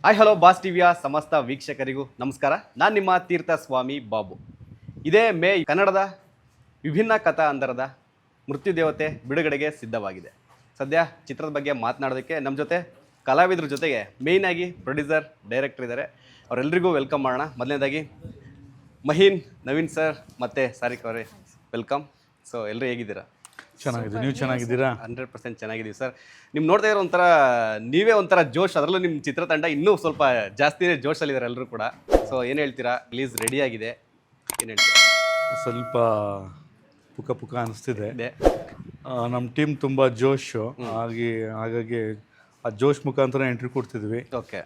Hi hello boss ಟಿವಿಯ ಸಮಸ್ತ ವೀಕ್ಷಕರಿಗೂ ನಮಸ್ಕಾರ. ನಾನು ನಿಮ್ಮ ತೀರ್ಥ ಸ್ವಾಮಿ ಬಾಬು. ಇದೇ ಮೇ ಕನ್ನಡದ ವಿಭಿನ್ನ ಕಥಾ ಅಂಧರದ ಮೃತ್ಯುದೇವತೆ ಬಿಡುಗಡೆಗೆ ಸಿದ್ಧವಾಗಿದೆ. ಸದ್ಯ ಚಿತ್ರದ ಬಗ್ಗೆ ಮಾತನಾಡೋದಕ್ಕೆ ನಮ್ಮ ಜೊತೆ ಕಲಾವಿದ್ರ ಜೊತೆಗೆ ಮೇಯ್ನಾಗಿ ಪ್ರೊಡ್ಯೂಸರ್, ಡೈರೆಕ್ಟರ್ ಇದ್ದಾರೆ. ಅವರೆಲ್ಲರಿಗೂ ವೆಲ್ಕಮ್ ಮಾಡೋಣ. ಮೊದಲನೇದಾಗಿ ಮಹೀನ್, ನವೀನ್ ಸರ್ ಮತ್ತು ಸಾರಿಕ್ ಅವರೇ ವೆಲ್ಕಮ್. ಸೊ ಎಲ್ಲರೂ ಹೇಗಿದ್ದೀರಾ? ಚೆನ್ನಾಗಿದೆ. ನೀವು ಚೆನ್ನಾಗಿದ್ದೀರಾ? 100% ಚೆನ್ನಾಗಿದ್ದೀವಿ ಸರ್. ನಿಮ್ಮ ನೋಡ್ತಾ ಇರೋ ನೀವೇ ಒಂಥರ ಜೋಶ್, ಅದರಲ್ಲೂ ನಿಮ್ಮ ಚಿತ್ರತಂಡ ಇನ್ನೂ ಸ್ವಲ್ಪ ಜಾಸ್ತಿನೇ ಜೋಶಲ್ಲಿದ್ದಾರೆ ಎಲ್ಲರೂ ಕೂಡ. ಸೊ ಏನು ಹೇಳ್ತೀರಾ? ರಿಲೀಸ್ ರೆಡಿ ಆಗಿದೆ, ಏನು ಹೇಳ್ತೀರಾ? ಸ್ವಲ್ಪ ಪುಕ ಅನಿಸ್ತಿದೆ. ನಮ್ಮ ಟೀಮ್ ತುಂಬ ಜೋಶು, ಹಾಗಾಗಿ ಆ ಜೋಶ್ ಮುಖಾಂತರ ಎಂಟ್ರಿ ಕೊಡ್ತಿದ್ವಿ. ಓಕೆ,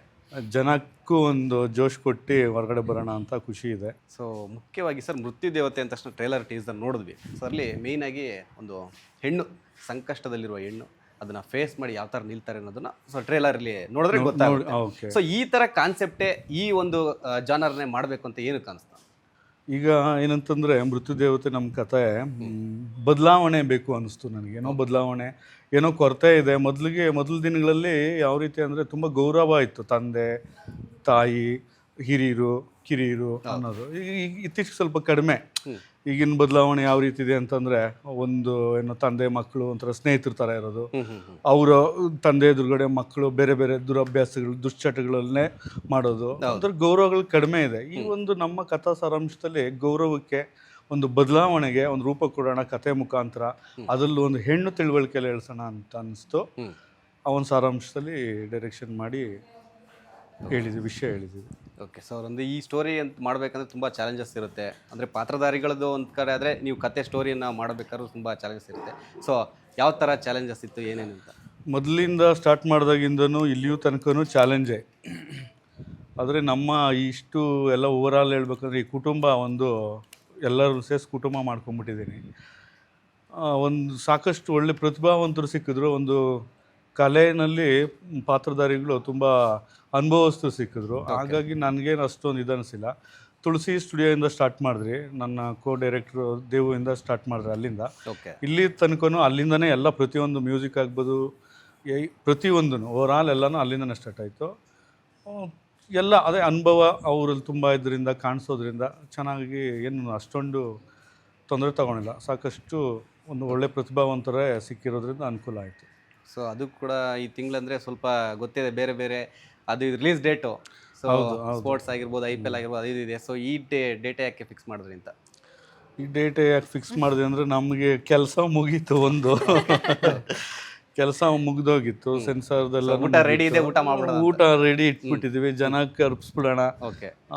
ಜನಕ್ಕೂ ಒಂದು ಜೋಶ್ ಕೊಟ್ಟು ಹೊರಗಡೆ ಬರೋಣ ಅಂತ ಖುಷಿ ಇದೆ. ಸೊ ಮುಖ್ಯವಾಗಿ ಸರ್, ಮೃತ್ಯುದೇವತೆ ಅಂತ ತಕ್ಷಣ ಟ್ರೇಲರ್ ಟೀಸರ್ ನೋಡಿದ್ವಿ. ಸೊ ಅಲ್ಲಿ ಮೇಯ್ನಾಗಿ ಒಂದು ಹೆಣ್ಣು, ಸಂಕಷ್ಟದಲ್ಲಿರುವ ಹೆಣ್ಣು, ಅದನ್ನು ಫೇಸ್ ಮಾಡಿ ಯಾವ ಥರ ನಿಲ್ತಾರೆ ಅನ್ನೋದನ್ನ ಸೊ ಟ್ರೇಲರಲ್ಲಿ ನೋಡಿದ್ರೆ ಗೊತ್ತಾಗುತ್ತೆ. ಸೊ ಈ ಥರ ಕಾನ್ಸೆಪ್ಟೇ ಈ ಒಂದು ಜಾನರ್ನೇ ಮಾಡಬೇಕು ಅಂತ ಏನಕ್ಕೆ ಅನಿಸ್ತಾ? ಈಗ ಏನಂತಂದರೆ ಮೃತ್ಯುದೇವತೆ ನಮ್ಮ ಕತೆ ಬದಲಾವಣೆ ಬೇಕು ಅನ್ನಿಸ್ತು ನನಗೆ. ಬದಲಾವಣೆ, ಏನೋ ಕೊರತೆ ಇದೆ. ಮೊದಲ ದಿನಗಳಲ್ಲಿ ಯಾವ ರೀತಿ ಅಂದರೆ ತುಂಬ ಗೌರವ ಇತ್ತು, ತಂದೆ ತಾಯಿ, ಹಿರಿಯರು ಕಿರಿಯರು ಅನ್ನೋದು. ಈಗ ಇತ್ತೀಚೆಗೆ ಸ್ವಲ್ಪ ಕಡಿಮೆ. ಈಗಿನ ಬದಲಾವಣೆ ಯಾವ ರೀತಿ ಇದೆ ಅಂತಂದರೆ, ಒಂದು ಏನೋ ತಂದೆ ಮಕ್ಕಳು ಒಂಥರ ಸ್ನೇಹಿತರ ಥರ ಇರೋದು, ಅವರ ತಂದೆ ಎದುರುಗಡೆ ಮಕ್ಕಳು ಬೇರೆ ಬೇರೆ ದುರಭ್ಯಾಸಗಳು ದುಶ್ಚಟಗಳನ್ನೇ ಮಾಡೋದು, ಒಂಥರ ಗೌರವಗಳು ಕಡಿಮೆ ಇದೆ. ಈ ಒಂದು ನಮ್ಮ ಕಥಾ ಸಾರಾಂಶದಲ್ಲಿ ಗೌರವಕ್ಕೆ ಒಂದು ಬದಲಾವಣೆಗೆ ಒಂದು ರೂಪ ಕೊಡೋಣ ಕತೆ ಮುಖಾಂತರ, ಅದರಲ್ಲೂ ಒಂದು ಹೆಣ್ಣು ತಿಳುವಳಿಕೆಯಲ್ಲಿ ಹೇಳ್ಸೋಣ ಅಂತ ಅನ್ನಿಸ್ತು. ಆ ಒಂದು ಸಾರಾಂಶದಲ್ಲಿ ಡೈರೆಕ್ಷನ್ ಮಾಡಿ ವಿಷಯ ಹೇಳಿದ್ದೀವಿ. ಓಕೆ, ಸೊ ಒಂದು ಈ ಸ್ಟೋರಿ ಅಂತ ಮಾಡಬೇಕಂದ್ರೆ ತುಂಬ ಚಾಲೆಂಜಸ್ ಇರುತ್ತೆ. ಅಂದರೆ ಪಾತ್ರಧಾರಿಗಳದ್ದು ಒಂದು ಕಡೆ ಆದರೆ, ನೀವು ಕತೆ ಸ್ಟೋರಿಯನ್ನು ಮಾಡಬೇಕಾದ್ರೂ ತುಂಬ ಚಾಲೆಂಜಸ್ ಇರುತ್ತೆ. ಸೊ ಯಾವ ಥರ ಚಾಲೆಂಜಸ್ ಇತ್ತು, ಏನೇನು ಅಂತ? ಮೊದಲಿಂದ ಸ್ಟಾರ್ಟ್ ಮಾಡಿದಾಗಿಂದನೂ ಇಲ್ಲಿಯೂ ತನಕನೂ ಚಾಲೆಂಜೇ. ಆದರೆ ನಮ್ಮ ಇಷ್ಟು ಎಲ್ಲ ಓವರಾಲ್ ಹೇಳ್ಬೇಕಂದ್ರೆ, ಈ ಕುಟುಂಬ ಒಂದು ಎಲ್ಲರೂ ಸೇರಿಸಿ ಕುಟುಂಬ ಮಾಡ್ಕೊಂಬಿಟ್ಟಿದ್ದೀನಿ. ಒಂದು ಸಾಕಷ್ಟು ಒಳ್ಳೆ ಪ್ರತಿಭಾವಂತರು ಸಿಕ್ಕಿದ್ರು. ಒಂದು ಕಲೆಯಲ್ಲಿ ಪಾತ್ರಧಾರಿಗಳು ತುಂಬ ಅನುಭವಸ್ಥರು ಸಿಕ್ಕಿದ್ರು. ಹಾಗಾಗಿ ನನಗೇನು ಅಷ್ಟೊಂದು ಇದನ್ನಿಸಿಲ್ಲ. ತುಳಸಿ ಸ್ಟುಡಿಯೋಯಿಂದ ಸ್ಟಾರ್ಟ್ ಮಾಡಿದ್ರಿ, ನನ್ನ ಡೈರೆಕ್ಟ್ರು ದೇವುಯಿಂದ ಸ್ಟಾರ್ಟ್ ಮಾಡಿದ್ರಿ. ಅಲ್ಲಿಂದ ಇಲ್ಲಿ ತನಕನೂ ಅಲ್ಲಿಂದನೇ ಎಲ್ಲ ಪ್ರತಿಯೊಂದು ಮ್ಯೂಸಿಕ್ ಆಗ್ಬೋದು, ಪ್ರತಿಯೊಂದೂ ಓವರಾಲ್ ಎಲ್ಲನೂ ಅಲ್ಲಿಂದನೇ ಸ್ಟಾರ್ಟ್ ಆಯಿತು. ಎಲ್ಲ ಅದೇ ಅನುಭವ ಅವರಲ್ಲಿ ತುಂಬ ಇದರಿಂದ ಕಾಣಿಸೋದ್ರಿಂದ ಚೆನ್ನಾಗಿ ಏನು ಅಷ್ಟೊಂದು ತೊಂದರೆ ತಗೊಳಿಲ್ಲ. ಸಾಕಷ್ಟು ಒಂದು ಒಳ್ಳೆ ಪ್ರತಿಭಾವಂತರೇ ಸಿಕ್ಕಿರೋದ್ರಿಂದ ಅನುಕೂಲ ಆಯಿತು. ಸೊ ಅದು ಕೂಡ ಈ ತಿಂಗಳಂದರೆ ಸ್ವಲ್ಪ ಗೊತ್ತಿದೆ, ಬೇರೆ ಬೇರೆ ಅದು ರಿಲೀಸ್ ಡೇಟು. ಸೊ ಸ್ಪೋರ್ಟ್ಸ್ ಆಗಿರ್ಬೋದು, IPL ಆಗಿರ್ಬೋದು, ಅದು ಇದೆ. ಸೊ ಈ ಡೇಟೇ ಯಾಕೆ ಫಿಕ್ಸ್ ಮಾಡಿದ್ರಿ ಅಂತ? ಈ ಡೇಟೇ ಯಾಕೆ ಫಿಕ್ಸ್ ಮಾಡಿದೆ ಅಂದರೆ, ನಮಗೆ ಕೆಲಸ ಮುಗೀತು. ಒಂದು ಕೆಲಸ ಮುಗಿದೋಗಿತ್ತು. ಸೆನ್ಸಾರ್ದೆಲ್ಲ ಊಟ ರೆಡಿ ಇಟ್ಬಿಟ್ಟಿದ್ವಿ. ಜನ ಕರ್ಪಿಸ್ಬಿಡೋಣ,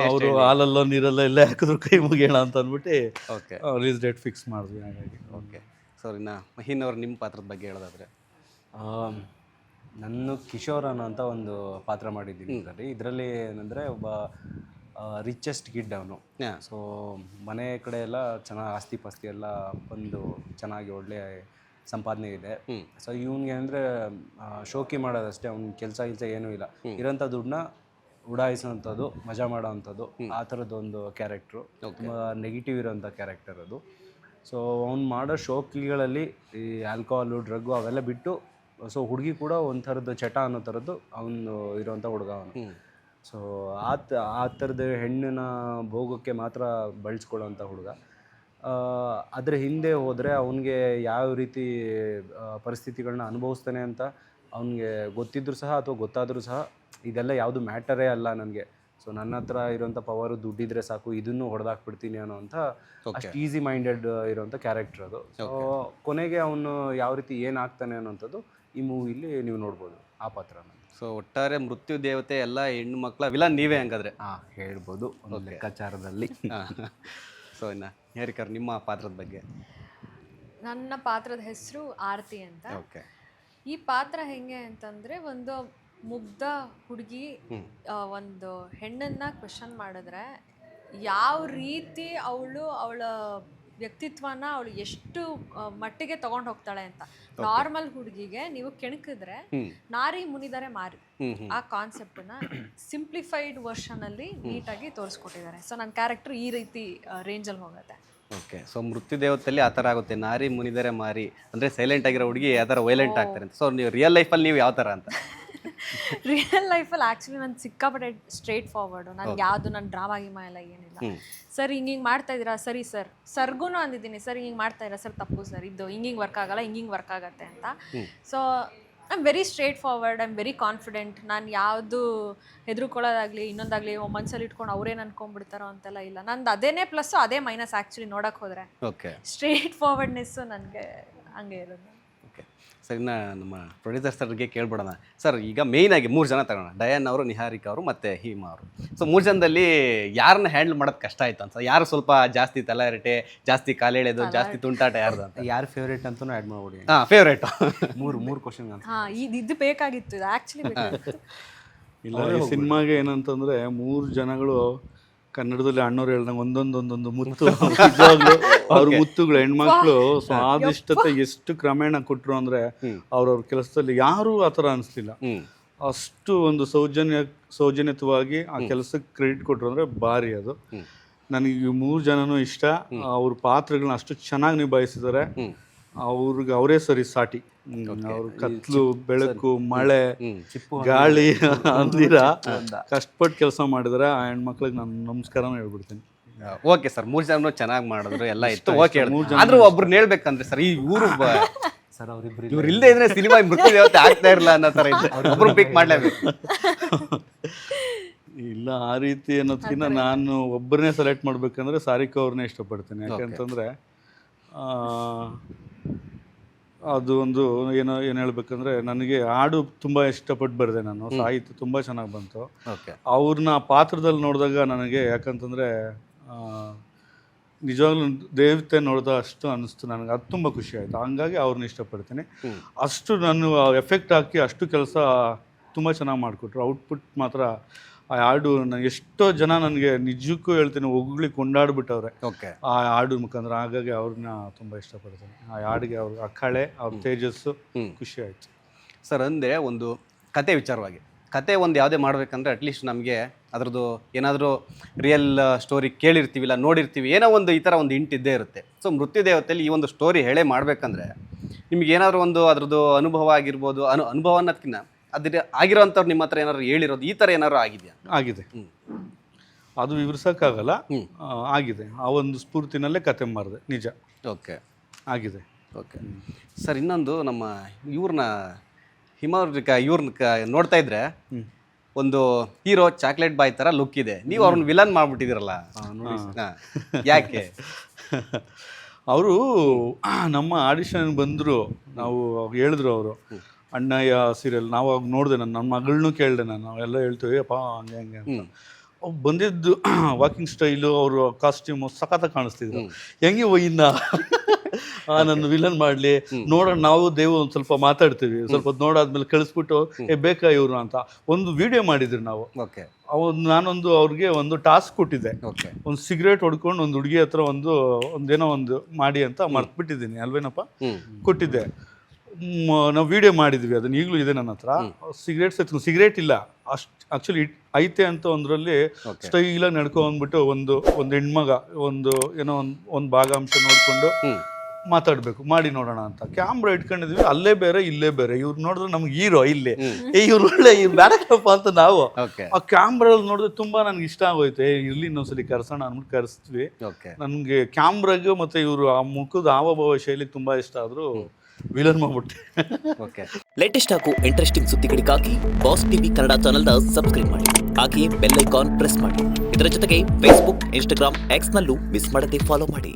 ಅವರು ಹಾಲಲ್ಲೋ ನೀರಲ್ಲೋ ಎಲ್ಲ ಹಾಕಿದ್ರು ಕೈ ಮುಗಿಯೋಣ ಅಂತ ಅಂದ್ಬಿಟ್ಟು ರಿಲೀಸ್ ಡೇಟ್ ಫಿಕ್ಸ್ ಮಾಡಿದ್ವಿ. ಹಾಗಾಗಿ ಓಕೆ. ಸೊ ಇನ್ನು ಮಹೀನ್ ಅವರು ನಿಮ್ಮ ಪಾತ್ರದ ಬಗ್ಗೆ ಹೇಳೋದಾದರೆ? ನಾನು ಕಿಶೋರ್ ಅನ್ನೋಂಥ ಒಂದು ಪಾತ್ರ ಮಾಡಿದ್ದೀನಿ ಇದರಲ್ಲಿ. ಏನಂದರೆ ಒಬ್ಬ ರಿಚೆಸ್ಟ್ ಕಿಡ್ ಅವನು. ಸೊ ಮನೆ ಕಡೆ ಎಲ್ಲ ಚೆನ್ನಾಗಿ ಆಸ್ತಿ ಪಾಸ್ತಿ ಎಲ್ಲ ಬಂದು ಚೆನ್ನಾಗಿ ಒಳ್ಳೆ ಸಂಪಾದನೆ ಇದೆ. ಸೊ ಇವನಿಗೆ ಅಂದರೆ ಶೋಕಿ ಮಾಡೋದಷ್ಟೇ, ಅವ್ನ ಕೆಲಸ ಏನೂ ಇಲ್ಲ. ಇರೋಂಥ ದುಡ್ಡನ್ನ ಉಡಾಯಿಸೋವಂಥದ್ದು, ಮಜಾ ಮಾಡೋ ಅಂಥದ್ದು, ಆ ಥರದ್ದೊಂದು ಕ್ಯಾರೆಕ್ಟ್ರು. ತುಂಬ ನೆಗೆಟಿವ್ ಇರೋಂಥ ಕ್ಯಾರೆಕ್ಟರ್ ಅದು. ಸೊ ಅವ್ನು ಮಾಡೋ ಶೋಕಿಗಳಲ್ಲಿ ಈ ಆಲ್ಕೋಹಾಲು, ಡ್ರಗ್ಗು ಅವೆಲ್ಲ ಬಿಟ್ಟು, ಸೊ ಹುಡುಗಿ ಕೂಡ ಒಂಥರದ್ದು ಚಟ ಅನ್ನೋ ಥರದ್ದು ಅವನು ಇರೋವಂಥ ಹುಡುಗ ಅವನು. ಸೊ ಆ ಥರದ ಹೆಣ್ಣಿನ ಭೋಗಕ್ಕೆ ಮಾತ್ರ ಬಳಸ್ಕೊಳ್ಳೋವಂಥ ಹುಡುಗ. ಅದರ ಹಿಂದೆ ಹೋದರೆ ಅವನಿಗೆ ಯಾವ ರೀತಿ ಪರಿಸ್ಥಿತಿಗಳನ್ನ ಅನುಭವಿಸ್ತಾನೆ ಅಂತ ಅವನಿಗೆ ಗೊತ್ತಿದ್ದರೂ ಸಹ ಅಥವಾ ಗೊತ್ತಾದರೂ ಸಹ ಇದೆಲ್ಲ ಯಾವುದು ಮ್ಯಾಟರೇ ಅಲ್ಲ ನನಗೆ. ಸೊ ನನ್ನ ಹತ್ರ ಇರೋಂಥ ಪವರು ದುಡ್ಡಿದ್ರೆ ಸಾಕು, ಇದನ್ನು ಹೊಡೆದಾಕ್ಬಿಡ್ತೀನಿ ಅನ್ನೋ ಅಂಥ ಅಷ್ಟು ಈಸಿ ಮೈಂಡೆಡ್ ಇರೋಂಥ ಕ್ಯಾರೆಕ್ಟರ್ ಅದು. ಸೊ ಕೊನೆಗೆ ಅವನು ಯಾವ ರೀತಿ ಏನಾಗ್ತಾನೆ ಅನ್ನೋಂಥದ್ದು ಈ ಮೂವಿಲಿ ನೀವು ನೋಡ್ಬೋದು, ಆ ಪಾತ್ರನ. ಸೊ ಒಟ್ಟಾರೆ ಮೃತ್ಯು ದೇವತೆ ಎಲ್ಲ ಹೆಣ್ಣು ಮಕ್ಕಳ ವಿಲನ್ ನೀವೇ ಹಂಗಾದ್ರೆ? ಹೇಳ್ಬೋದು ಒಂದು ಲೆಕ್ಕಾಚಾರದಲ್ಲಿ. ಸೊ ಇನ್ನು ಹೇರಿಕರ್, ನಿಮ್ಮ ಪಾತ್ರದ ಬಗ್ಗೆ? ನನ್ನ ಪಾತ್ರದ ಹೆಸರು ಆರತಿ ಅಂತ. ಈ ಪಾತ್ರ ಹೆಂಗೆ ಅಂತಂದರೆ, ಒಂದು ಮುಗ್ಧ ಹುಡುಗಿ ಒಂದು ಹೆಣ್ಣನ್ನು ಕ್ವೆಶನ್ ಮಾಡಿದ್ರೆ ಯಾವ ರೀತಿ ಅವಳ ವ್ಯಕ್ತಿತ್ವನ ಅವಳು ಎಷ್ಟು ಮಟ್ಟಿಗೆ ತಗೊಂಡು ಹೋಗ್ತಾಳೆ ಅಂತ. ನಾರ್ಮಲ್ ಹುಡುಗಿಗೆ ನೀವು ಕೆಣಕಿದ್ರೆ ನಾರಿ ಮುನಿದರೆ ಮಾರಿ, ಆ ಕಾನ್ಸೆಪ್ಟನ್ನ ಸಿಂಪ್ಲಿಫೈಡ್ ವರ್ಷನಲ್ಲಿ ನೀಟಾಗಿ ತೋರಿಸ್ಕೊಟ್ಟಿದ್ದಾರೆ. ಸೊ ನನ್ನ ಕ್ಯಾರೆಕ್ಟರ್ ಈ ರೀತಿ ರೇಂಜಲ್ಲಿ ಹೋಗುತ್ತೆ. ಓಕೆ. ಸೊ ಮೃತ್ಯು ದೇವತೆಯಲ್ಲಿ ಆ ಥರ ಆಗುತ್ತೆ, ನಾರಿ ಮುನಿದರೆ ಮಾರಿ ಅಂದರೆ ಸೈಲೆಂಟ್ ಆಗಿರೋ ಹುಡುಗಿ ಯಾವ ಥರ ವೈಲೆಂಟ್ ಆಗ್ತಾರೆ ಅಂತ. ಸೊ ನೀವು ರಿಯಲ್ ಲೈಫಲ್ಲಿ ನೀವು ಯಾವ ಥರ ಅಂತ? ರಿಯಲ್ ಲೈಫಲ್ಲಿ ಆ್ಯಕ್ಚುಲಿ ನಾನು ಸಿಕ್ಕಾಪಟ್ಟೆ ಸ್ಟ್ರೇಟ್ ಫಾರ್ವರ್ಡು. ನನಗೆ ಯಾವುದು ನನ್ನ ಡ್ರಾಮಾ ಗಿಮಾ ಎಲ್ಲ ಏನಿಲ್ಲ. ಸರ್ ಹಿಂಗೆ ಮಾಡ್ತಾ ಇದ್ದೀರಾ, ಸರಿ ಸರ್. ಸರ್ಗೂ ಅಂದಿದ್ದೀನಿ, ಸರ್ ಹಿಂಗೆ ಮಾಡ್ತಾ ಇದ್ದೀರಾ ಸರ್, ತಪ್ಪು ಸರ್, ಇದು ಹಿಂಗೆ ವರ್ಕ್ ಆಗಲ್ಲ, ಹಿಂಗೆ ವರ್ಕ್ ಆಗತ್ತೆ ಅಂತ. So I am very straight forward, I am very confident. ನಾನು ಯಾವುದು ಹೆದರ್ಕೊಳ್ಳೋದಾಗಲಿ ಇನ್ನೊಂದಾಗಲಿ ಮನ್ಸಲ್ಲಿ ಇಟ್ಕೊಂಡು ಅವ್ರೇನು ಅನ್ಕೊಂಡ್ಬಿಡ್ತಾರೋ ಅಂತೆಲ್ಲ ಇಲ್ಲ. ನಂದು ಅದೇನೇ ಪ್ಲಸ್ಸು ಅದೇ ಮೈನಸ್ ಆ್ಯಕ್ಚುಲಿ ನೋಡೋಕೆ ಹೋದರೆ. ಓಕೆ, ಸ್ಟ್ರೇಟ್ ಫಾರ್ವರ್ಡ್ನೆಸ್ಸು ನನಗೆ ಹಂಗೆ ಇರೋದು. ಓಕೆ ಸರ್, ಇನ್ನು ನಮ್ಮ ಪ್ರೊಡ್ಯೂಸರ್ ಸರ್ಗೆ ಕೇಳ್ಬಿಡೋಣ. ಸರ್, ಈಗ ಮೇಯ್ನಾಗಿ 3 ಜನ ತಗೋಣ, ಡಯಾನ್ ಅವರು, ನಿಹಾರಿಕಾ ಅವರು ಮತ್ತು ಹಿಮಾ ಅವರು. ಸೊ 3 ಜನದಲ್ಲಿ ಯಾರನ್ನ ಹ್ಯಾಂಡಲ್ ಮಾಡೋದು ಕಷ್ಟ ಆಯ್ತು ಅಂತ? ಯಾರು ಸ್ವಲ್ಪ ಜಾಸ್ತಿ ತಲೆಹರಟೆ, ಜಾಸ್ತಿ ಕಾಲೆಳೆದು, ಜಾಸ್ತಿ ತುಂಟಾಟ ಯಾರ್ದು ಅಂತ? ಯಾರು ಫೇವ್ರೇಟ್ ಅಂತಲೂ ಆ್ಯಡ್ ಮಾಡ್ಬಿಡಿ. ಹಾಂ, ಫೇವ್ರೇಟು. ಮೂರು ಕ್ವಶನ್ ಅಂತ. ಹಾಂ, ಇದು ಬೇಕಾಗಿತ್ತು, ಇದು ಆ್ಯಕ್ಚುಲಿ ಬೇಕಾಗಿತ್ತು. ಇಲ್ಲ, ಈ ಸಿನಿಮಾಗೆ ಏನಂತಂದರೆ 3 ಜನಗಳು ಕನ್ನಡದಲ್ಲಿ ಅಣ್ಣವ್ರು ಹೇಳ್ದಂಗೆ ಒಂದೊಂದು ಮುತ್ತು. ನಿಜವಾಗ್ಲೂ ಅವ್ರ ಮುತ್ತುಗಳು ಹೆಣ್ಮಕ್ಳು ಸ್ವಾದಿಷ್ಟತೆ ಎಷ್ಟು ಕ್ರಮೇಣ ಕೊಟ್ಟರು ಅಂದರೆ ಅವ್ರವ್ರ ಕೆಲಸದಲ್ಲಿ ಯಾರೂ ಆ ಥರ ಅನಿಸ್ಲಿಲ್ಲ. ಅಷ್ಟು ಒಂದು ಸೌಜನ್ಯತವಾಗಿ ಆ ಕೆಲಸಕ್ಕೆ ಕ್ರೆಡಿಟ್ ಕೊಟ್ಟರು ಅಂದರೆ ಭಾರಿ ಅದು. ನನಗೆ ಈ 3 ಜನನೂ ಇಷ್ಟ. ಅವ್ರ ಪಾತ್ರಗಳನ್ನ ಅಷ್ಟು ಚೆನ್ನಾಗಿ ನಿಭಾಯಿಸಿದ್ದಾರೆ. ಅವ್ರಿಗೆ ಅವರೇ ಸರಿ ಸಾಟಿ. ಅವ್ರ ಕತ್ಲು, ಬೆಳಕು, ಮಳೆ, ಗಾಳಿ ಅಂದಿರ ಕಷ್ಟಪಟ್ಟು ಕೆಲಸ ಮಾಡಿದ್ರೆ ಆ ಹೆಣ್ಮಕ್ಳಿಗೆ ನಾನು ನಮಸ್ಕಾರನೂ ಹೇಳ್ಬಿಡ್ತೀನಿ. ಓಕೆ ಸರ್, 3 ಜನನು ಚೆನ್ನಾಗಿ ಮಾಡಿದ್ರು, ಎಲ್ಲ ಇತ್ತು. ಓಕೆ, ಆದ್ರೂ ಒಬ್ರನ್ನ ಹೇಳ್ಬೇಕಂದ್ರೆ ಸರ್, ಈ ಊರು ಸರ್ ಅವರಿಬ್ರು ಇವ್ರು ಇಲ್ಲದೆ ಇದ್ರೆ ಸಿನಿಮಾ ಮೃತ್ಯು ದೇವತೆ ಆಗ್ತಾ ಇರಲ್ಲ ಅನ್ನೋ ಥರ ಇತ್ತು. ಒಬ್ರು ಪಿಕ್ ಮಾಡ್ಲೇಬೇಕು. ಇಲ್ಲ, ಆ ರೀತಿ ಅನ್ನೋದಕ್ಕಿಂತ ನಾನು ಒಬ್ಬರನ್ನೇ ಸೆಲೆಕ್ಟ್ ಮಾಡ್ಬೇಕಂದ್ರೆ ಸಾರಿಕಾ ಅವ್ರನ್ನೇ ಇಷ್ಟಪಡ್ತೀನಿ. ಯಾಕಂತಂದರೆ ಅದು ಒಂದು ಏನು ಹೇಳ್ಬೇಕಂದ್ರೆ, ನನಗೆ ಹಾಡು ತುಂಬ ಇಷ್ಟಪಟ್ಟು ಬರೆದೆ ನಾನು. ಸಾಹಿತ್ಯ ತುಂಬ ಚೆನ್ನಾಗಿ ಬಂತು. ಅವ್ರನ್ನ ಪಾತ್ರದಲ್ಲಿ ನೋಡಿದಾಗ ನನಗೆ, ಯಾಕಂತಂದರೆ ನಿಜವಾಗ್ಲೂ ದೇವತೆ ನೋಡಿದ ಅಷ್ಟು ಅನ್ನಿಸ್ತು ನನಗೆ. ಅದು ತುಂಬ ಖುಷಿ ಆಯಿತು. ಹಂಗಾಗಿ ಅವ್ರನ್ನ ಇಷ್ಟಪಡ್ತೀನಿ. ಅಷ್ಟು ನಾನು ಎಫೆಕ್ಟ್ ಹಾಕಿ ಅಷ್ಟು ಕೆಲಸ ತುಂಬ ಚೆನ್ನಾಗಿ ಮಾಡಿಕೊಟ್ರು. ಔಟ್ಪುಟ್ ಮಾತ್ರ ಆ ಹಾಡು ಎಷ್ಟೋ ಜನ ನನಗೆ ನಿಜಕ್ಕೂ ಹೇಳ್ತೀನಿ ಹೊಗಳಿ ಕೊಂಡಾಡ್ಬಿಟ್ಟವ್ರೆ ಆ ಹಾಡು ಮುಖಾಂತರ. ಹಾಗಾಗಿ ಅವ್ರನ್ನ ತುಂಬ ಇಷ್ಟಪಡ್ತೀನಿ. ಆ ಹಾಡಿಗೆ ಅವ್ರ ಅಕ್ಕಳೆ, ಅವ್ರ ತೇಜಸ್ಸು ಖುಷಿ ಆಯಿತು. ಸರ್, ಅಂದರೆ ಒಂದು ಕತೆ ವಿಚಾರವಾಗಿ, ಕತೆ ಒಂದು ಯಾವುದೇ ಮಾಡಬೇಕಂದ್ರೆ ಅಟ್ಲೀಸ್ಟ್ ನಮಗೆ ಅದರದ್ದು ಏನಾದರೂ ರಿಯಲ್ ಸ್ಟೋರಿ ಕೇಳಿರ್ತೀವಿಲ್ಲ, ನೋಡಿರ್ತೀವಿ, ಏನೋ ಒಂದು ಈ ಥರ ಒಂದು ಇಂಟ್ ಇದ್ದೇ ಇರುತ್ತೆ. ಸೊ ಮೃತ್ಯು ದೇವತೆಯಲ್ಲಿ ಈ ಒಂದು ಸ್ಟೋರಿ ಹೇಳೇ ಮಾಡಬೇಕಂದ್ರೆ ನಿಮ್ಗೆ ಏನಾದರೂ ಒಂದು ಅದರದ್ದು ಅನುಭವ ಆಗಿರ್ಬೋದು, ಅನುಭವ ಅನ್ನೋದಕ್ಕಿಂತ ಅದ್ರ ಆಗಿರೋಂಥವ್ರು ನಿಮ್ಮ ಹತ್ರ ಏನಾದ್ರು ಹೇಳಿರೋದು, ಈ ಥರ ಏನಾದ್ರು ಆಗಿದೆಯಾ? ಆಗಿದೆ. ಅದು ವಿವರಿಸೋಕ್ಕಾಗಲ್ಲ, ಆಗಿದೆ. ಆ ಒಂದು ಸ್ಫೂರ್ತಿನಲ್ಲೇ ಕತೆ ಮಾಡಿದೆ, ನಿಜ. ಓಕೆ, ಆಗಿದೆ. ಓಕೆ ಸರ್, ಇನ್ನೊಂದು ನಮ್ಮ ಇವ್ರನ್ನ ಇವ್ರನ್ನ ನೋಡ್ತಾ ಇದ್ರೆ ಒಂದು ಹೀರೋ ಚಾಕ್ಲೇಟ್ ಬಾಯ್ ಥರ ಲುಕ್ ಇದೆ. ನೀವು ಅವ್ರನ್ನ ವಿಲನ್ ಮಾಡ್ಬಿಟ್ಟಿದ್ದೀರಲ್ಲ, ಯಾಕೆ? ಅವರು ನಮ್ಮ ಆಡಿಷನ್ ಬಂದರು, ನಾವು ಹೇಳಿದ್ರು ಅವರು ಅಣ್ಣಯ್ಯ ಸೀರಿಯಲ್. ನಾವು ಅವಾಗ ನೋಡಿದೆ, ನನ್ನ ಮಗಳನ್ನೂ ಕೇಳಿದೆ ನಾನು. ನಾವೆಲ್ಲ ಹೇಳ್ತೀವಿ ಅಪ್ಪ ಹಂಗೆ ಹಂಗೆ ಅಂತ. ಅವ್ರು ಬಂದಿದ್ದು ವಾಕಿಂಗ್ ಸ್ಟೈಲು, ಅವರು ಕಾಸ್ಟ್ಯೂಮು ಸಖತ್ತಾಗಿ ಕಾಣಿಸ್ತಿದ್ರು. ಹೆಂಗೆ ಇನ್ನ ನನ್ನ ವಿಲನ್ ಮಾಡಲಿ ನೋಡೋಣ, ನಾವು ದೇವು ಒಂದು ಸ್ವಲ್ಪ ಮಾತಾಡ್ತೀವಿ, ಸ್ವಲ್ಪ ನೋಡಾದ್ಮೇಲೆ ಕಳಿಸ್ಬಿಟ್ಟು ಬೇಕಾ ಇವರು ಅಂತ ಒಂದು ವಿಡಿಯೋ ಮಾಡಿದ್ರು ನಾವು. ನಾನೊಂದು ಅವ್ರಿಗೆ ಒಂದು ಟಾಸ್ಕ್ ಕೊಟ್ಟಿದ್ದೆ, ಒಂದು ಸಿಗರೇಟ್ ಹೊಡ್ಕೊಂಡು ಒಂದು ಹುಡುಗಿ ಹತ್ರ ಒಂದೇನೋ ಒಂದು ಮಾಡಿ ಅಂತ ಮರ್ತ್ಬಿಟ್ಟಿದ್ದೀನಿ ಅಲ್ವೇನಪ್ಪ, ಕೊಟ್ಟಿದ್ದೆ. ನಾವು ವಿಡಿಯೋ ಮಾಡಿದ್ವಿ, ಅದನ್ನ ಈಗಲೂ ಇದೆ ನನ್ನ ಹತ್ರ. ಸಿಗರೇಟ್ ಇಲ್ಲ, ಅಷ್ಟು ಆ್ಯಕ್ಚುಲಿ ಐತೆ ಅಂತ ಒಂದರಲ್ಲಿ ಸ್ಟೈಲಾಗಿ ನಡ್ಕೊಂಡ್ಬಿಟ್ಟು ಒಂದು ಹೆಣ್ಮಗ ಏನೋ ಒಂದು ಭಾಗಾಂಶ ನೋಡಿಕೊಂಡು ಮಾತಾಡಬೇಕು, ಮಾಡಿ ನೋಡೋಣ ಅಂತ ಕ್ಯಾಮ್ರಾ ಇಟ್ಕೊಂಡಿದ್ವಿ. ಅಲ್ಲೇ ಬೇರೆ ಇಲ್ಲೇ ಬೇರೆ. ಇವ್ರು ನೋಡಿದ್ರೆ ನಮ್ಗೆ ಹೀರೋ ಇಲ್ಲಿ, ಇವ್ರು ಒಳ್ಳೆ ಇವ್ರು ಬೇಡಪ್ಪ ಅಂತ ನಾವು ಆ ಕ್ಯಾಮ್ರಲ್ಲಿ ನೋಡಿದ್ರೆ ತುಂಬಾ ನನ್ಗೆ ಇಷ್ಟ ಆಗೋಯ್ತು. ಇರ್ಲಿ ಇನ್ನೊಂದ್ಸಲಿ ಕರ್ಸೋಣ ಅಂದ್ಬಿಟ್ಟು ಕರೆಸ್ತೀವಿ. ನನಗೆ ಕ್ಯಾಮ್ರಾಗೆ ಮತ್ತೆ ಇವರು ಆ ಮುಖದ ಹಾವಭಾವ ಶೈಲಿ ತುಂಬಾ ಇಷ್ಟ ಆದ್ರು ವಿಲನ್ ಮಾಡ್ಬಿಟ್ಟೆ. ಲೇಟೆಸ್ಟ್ ಹಾಗೂ ಇಂಟ್ರೆಸ್ಟಿಂಗ್ ಸುದ್ದಿಗಳಿಗಾಗಿ ಬಾಸ್ ಟಿವಿ ಕನ್ನಡ ಚಾನೆಲ್ನ ಸಬ್ಸ್ಕ್ರೈಬ್ ಮಾಡಿ, ಹಾಗೆಯೇ ಬೆಲ್ ಐಕಾನ್ ಪ್ರೆಸ್ ಮಾಡಿ. ಇದರ ಜೊತೆಗೆ ಫೇಸ್ಬುಕ್, ಇನ್ಸ್ಟಾಗ್ರಾಮ್, ಎಕ್ಸ್ ನಲ್ಲೂ ಮಿಸ್ ಮಾಡದೆ ಫಾಲೋ ಮಾಡಿ.